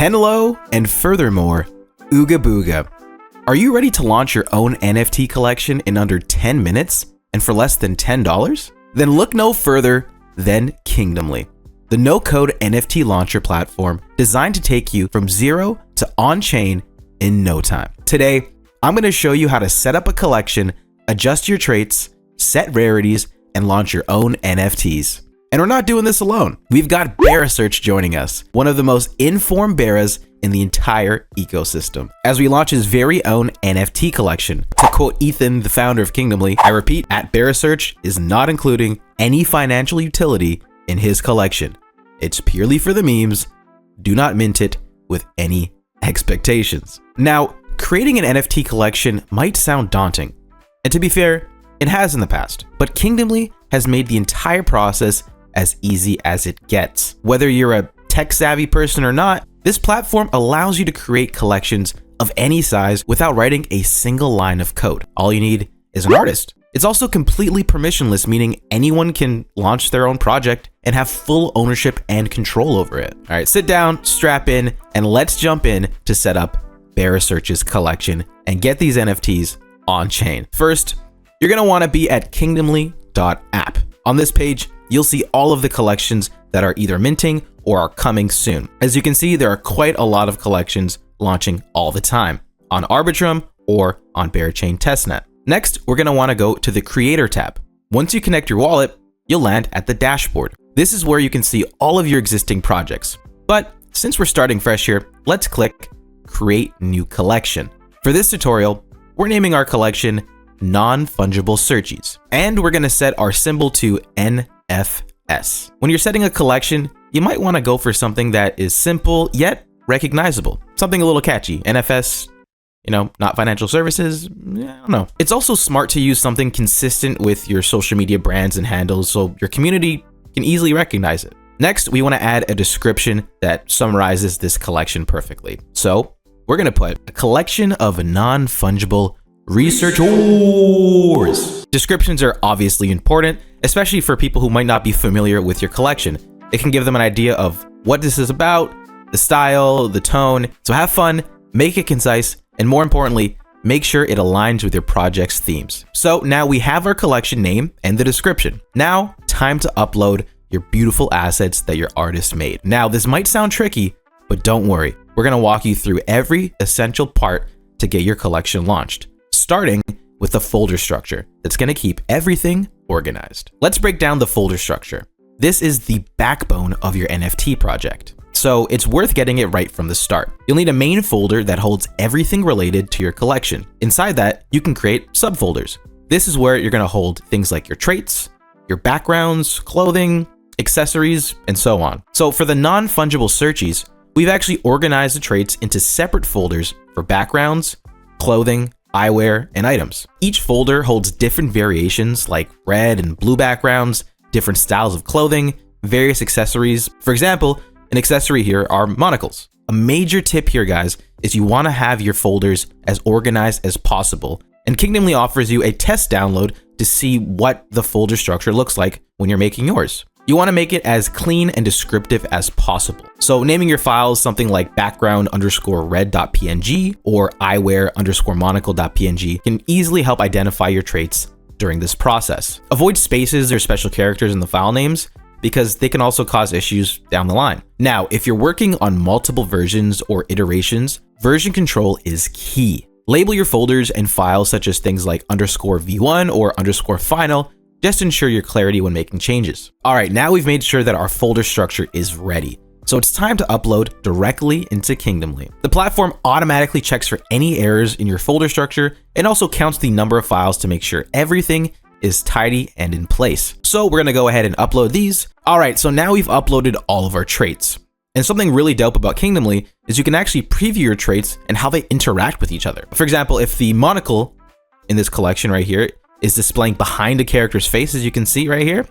Hello, and furthermore, Ooga Booga. Are you ready to launch your own NFT collection in under 10 minutes and for less than $10? Then look no further than Kingdomly, the no-code NFT launcher platform designed to take you from zero to on-chain in no time. Today, I'm going to show you how to set up a collection, adjust your traits, set rarities, and launch your own NFTs. And we're not doing this alone. We've got Berasearch joining us, one of the most informed beras in the entire ecosystem, as we launch his very own NFT collection. To quote Ethan, the founder of Kingdomly, I repeat, at Berasearch is not including any financial utility in his collection. It's purely for the memes. Do not mint it with any expectations. Now, creating an NFT collection might sound daunting, and to be fair, it has in the past, but Kingdomly has made the entire process as easy as it gets. Whether you're a tech-savvy person or not, this platform allows you to create collections of any size without writing a single line of code. All you need is an artist. It's also completely permissionless, meaning anyone can launch their own project and have full ownership and control over it. All right, sit down, strap in, and let's jump in to set up Berasearch's collection and get these NFTs on chain. First, you're gonna wanna be at kingdomly.app. On this page, you'll see all of the collections that are either minting or are coming soon. As you can see, there are quite a lot of collections launching all the time on Arbitrum or on Berachain testnet. Next, we're gonna wanna go to the Creator tab. Once you connect your wallet, you'll land at the dashboard. This is where you can see all of your existing projects. But since we're starting fresh here, let's click Create New Collection. For this tutorial, we're naming our collection Non-Fungible Searchies, and we're gonna set our symbol to NFS. When you're setting a collection, you might wanna go for something that is simple yet recognizable. Something a little catchy. NFS, not financial services, I don't know. It's also smart to use something consistent with your social media brands and handles so your community can easily recognize it. Next, we wanna add a description that summarizes this collection perfectly. So we're gonna put a collection of non-fungible researchers. Descriptions are obviously important, especially for people who might not be familiar with your collection. It can give them an idea of what this is about, the style, the tone. So have fun, make it concise, and more importantly, make sure it aligns with your project's themes. So now we have our collection name and the description. Now, time to upload your beautiful assets that your artist made. Now, this might sound tricky, but don't worry. We're gonna walk you through every essential part to get your collection launched, starting with the folder structure that's gonna keep everything organized. Let's break down the folder structure. This is the backbone of your NFT project, so it's worth getting it right from the start. You'll need a main folder that holds everything related to your collection. Inside that, you can create subfolders. This is where you're gonna hold things like your traits, your backgrounds, clothing, accessories, and so on. So for the non-fungible searchies, we've actually organized the traits into separate folders for backgrounds, clothing, eyewear, and items. Each folder holds different variations like red and blue backgrounds, different styles of clothing, various accessories. For example, an accessory here are monocles. A major tip here, guys, is you want to have your folders as organized as possible, and Kingdomly offers you a test download to see what the folder structure looks like when you're making yours. You want to make it as clean and descriptive as possible. So naming your files something like background_red.png or eyewear_monocle.png can easily help identify your traits during this process. Avoid spaces or special characters in the file names because they can also cause issues down the line. Now, if you're working on multiple versions or iterations, version control is key. Label your folders and files such as things like _v1 or _final. Just ensure your clarity when making changes. All right, now we've made sure that our folder structure is ready. So it's time to upload directly into Kingdomly. The platform automatically checks for any errors in your folder structure and also counts the number of files to make sure everything is tidy and in place. So we're gonna go ahead and upload these. All right, so now we've uploaded all of our traits. And something really dope about Kingdomly is you can actually preview your traits and how they interact with each other. For example, if the monocle in this collection right here is displaying behind a character's face, as you can see right here,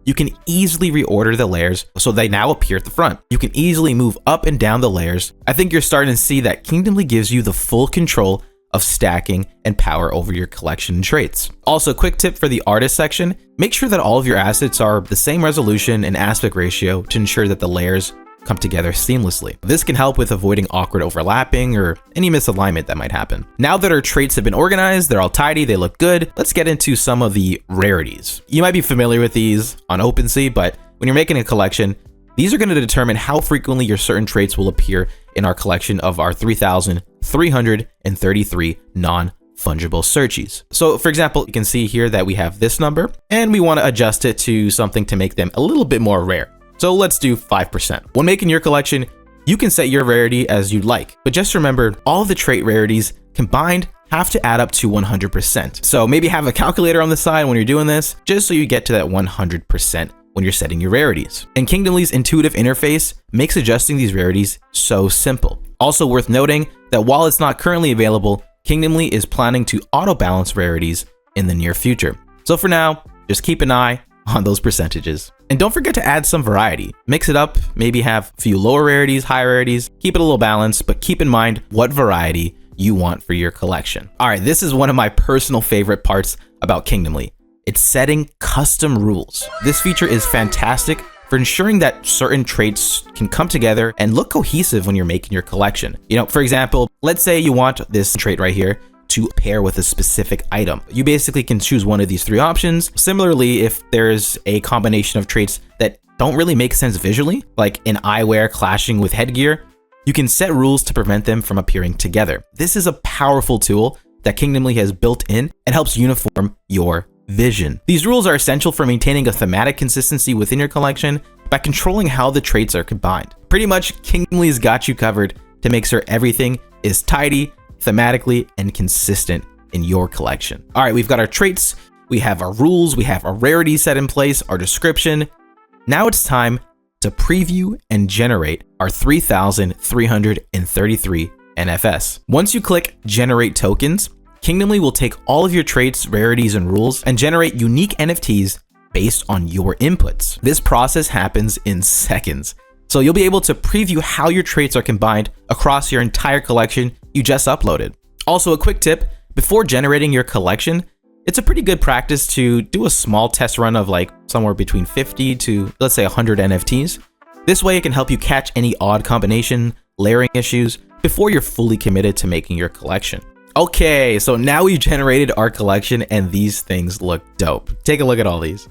you can easily reorder the layers so they now appear at the front. You can easily move up and down the layers. I think you're starting to see that Kingdomly gives you the full control of stacking and power over your collection and traits. Also, quick tip for the artist section, make sure that all of your assets are the same resolution and aspect ratio to ensure that the layers come together seamlessly. This can help with avoiding awkward overlapping or any misalignment that might happen. Now that our traits have been organized, they're all tidy, they look good, let's get into some of the rarities. You might be familiar with these on OpenSea, but when you're making a collection, these are going to determine how frequently your certain traits will appear in our collection of our 3,333 non-fungible searches. So for example, you can see here that we have this number and we want to adjust it to something to make them a little bit more rare. So let's do 5%. When making your collection, you can set your rarity as you'd like, but just remember all of the trait rarities combined have to add up to 100%. So maybe have a calculator on the side when you're doing this, just so you get to that 100% when you're setting your rarities. And Kingdomly's intuitive interface makes adjusting these rarities so simple. Also worth noting that while it's not currently available, Kingdomly is planning to auto-balance rarities in the near future. So for now, just keep an eye on those percentages. And don't forget to add some variety. Mix it up, maybe have a few lower rarities, higher rarities, keep it a little balanced, but keep in mind what variety you want for your collection. All right, this is one of my personal favorite parts about Kingdomly. It's setting custom rules. This feature is fantastic for ensuring that certain traits can come together and look cohesive when you're making your collection. You know, for example, let's say you want this trait right here to pair with a specific item. You basically can choose one of these three options. Similarly, if there's a combination of traits that don't really make sense visually, like an eyewear clashing with headgear, you can set rules to prevent them from appearing together. This is a powerful tool that Kingdomly has built in and helps uniform your vision. These rules are essential for maintaining a thematic consistency within your collection by controlling how the traits are combined. Pretty much, Kingdomly's got you covered to make sure everything is tidy, thematically, and consistent in your collection. All right, we've got our traits, we have our rules, we have our rarity set in place, our description. Now it's time to preview and generate our 3,333 NFS. Once you click Generate Tokens, Kingdomly will take all of your traits, rarities, and rules and generate unique NFTs based on your inputs. This process happens in seconds. So you'll be able to preview how your traits are combined across your entire collection you just uploaded. Also, a quick tip, before generating your collection, it's a pretty good practice to do a small test run of like somewhere between 50 to let's say 100 NFTs. This way it can help you catch any odd combination, layering issues before you're fully committed to making your collection. Okay, so now we've generated our collection and these things look dope. Take a look at all these.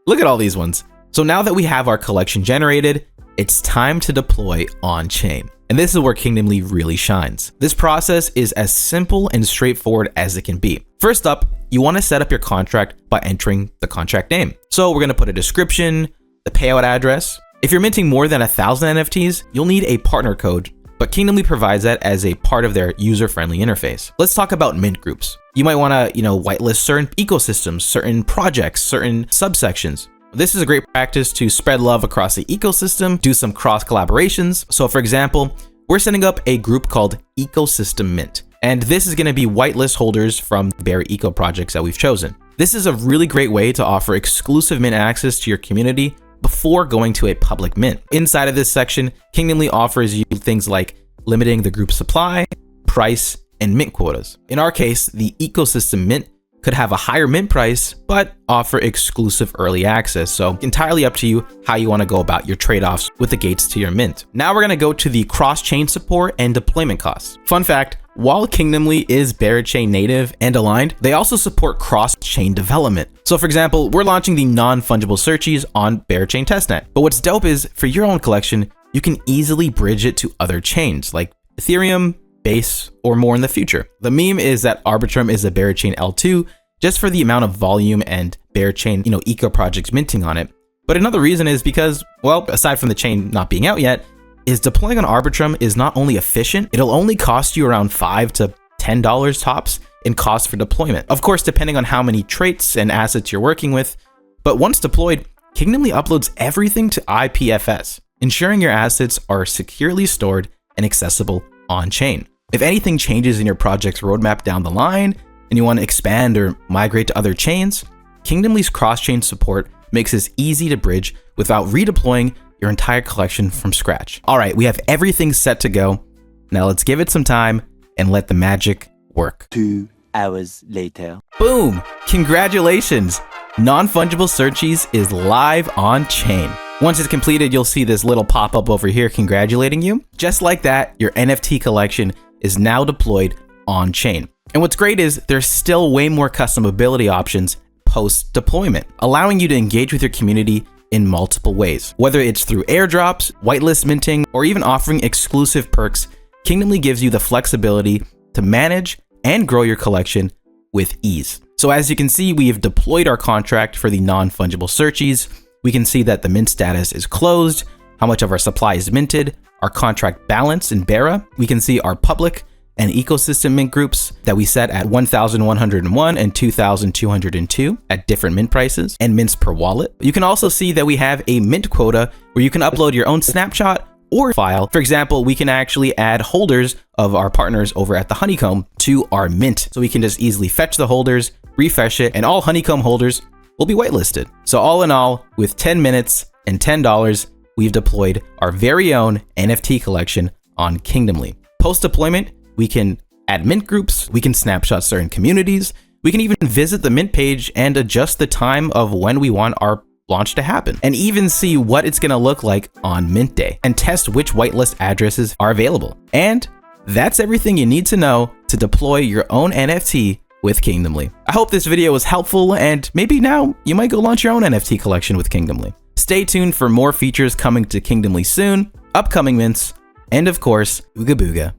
Look at all these ones. So now that we have our collection generated, it's time to deploy on-chain. And this is where Kingdomly really shines. This process is as simple and straightforward as it can be. First up, you want to set up your contract by entering the contract name. So we're going to put a description, the payout address. If you're minting more than 1,000 NFTs, you'll need a partner code, but Kingdomly provides that as a part of their user-friendly interface. Let's talk about mint groups. You might want to, whitelist certain ecosystems, certain projects, certain subsections. This is a great practice to spread love across the ecosystem, do some cross collaborations. So for example, we're setting up a group called Ecosystem Mint, and this is going to be whitelist holders from Bear Eco projects that we've chosen. This is a really great way to offer exclusive mint access to your community before going to a public mint. Inside of this section, Kingdomly offers you things like limiting the group supply, price, and mint quotas. In our case, the Ecosystem Mint could have a higher mint price, but offer exclusive early access. So entirely up to you how you want to go about your trade-offs with the gates to your mint. Now we're going to go to the cross-chain support and deployment costs. Fun fact, while Kingdomly is Berachain native and aligned, they also support cross-chain development. So for example, we're launching the non-fungible searches on Berachain testnet. But what's dope is for your own collection, you can easily bridge it to other chains like Ethereum, Base, or more in the future. The meme is that Arbitrum is a Berachain L2 just for the amount of volume and Berachain, eco projects minting on it. But another reason is because, well, aside from the chain not being out yet, is deploying on Arbitrum is not only efficient, it'll only cost you around $5 to $10 tops in cost for deployment. Of course, depending on how many traits and assets you're working with. But once deployed, Kingdomly uploads everything to IPFS, ensuring your assets are securely stored and accessible on-chain. If anything changes in your project's roadmap down the line and you want to expand or migrate to other chains, Kingdomly's cross-chain support makes this easy to bridge without redeploying your entire collection from scratch. All right, we have everything set to go. Now let's give it some time and let the magic work. 2 hours later. Boom! Congratulations! Non-fungible searches is live on chain. Once it's completed, you'll see this little pop-up over here congratulating you. Just like that, your NFT collection is now deployed on-chain. And what's great is there's still way more customability options post-deployment, allowing you to engage with your community in multiple ways. Whether it's through airdrops, whitelist minting, or even offering exclusive perks, Kingdomly gives you the flexibility to manage and grow your collection with ease. So as you can see, we have deployed our contract for the non-fungible searchies. We can see that the mint status is closed, how much of our supply is minted, our contract balance in Bera. We can see our public and ecosystem mint groups that we set at 1,101 and 2,202 at different mint prices and mints per wallet. You can also see that we have a mint quota where you can upload your own snapshot or file. For example, we can actually add holders of our partners over at the Honeycomb to our mint. So we can just easily fetch the holders, refresh it, and all Honeycomb holders will be whitelisted. So all in all, with 10 minutes and $10, we've deployed our very own NFT collection on Kingdomly. Post-deployment, we can add mint groups, we can snapshot certain communities, we can even visit the mint page and adjust the time of when we want our launch to happen, and even see what it's gonna look like on mint day, and test which whitelist addresses are available. And that's everything you need to know to deploy your own NFT with Kingdomly. I hope this video was helpful, and maybe now you might go launch your own NFT collection with Kingdomly. Stay tuned for more features coming to Kingdomly soon, upcoming mints, and of course, Ooga Booga.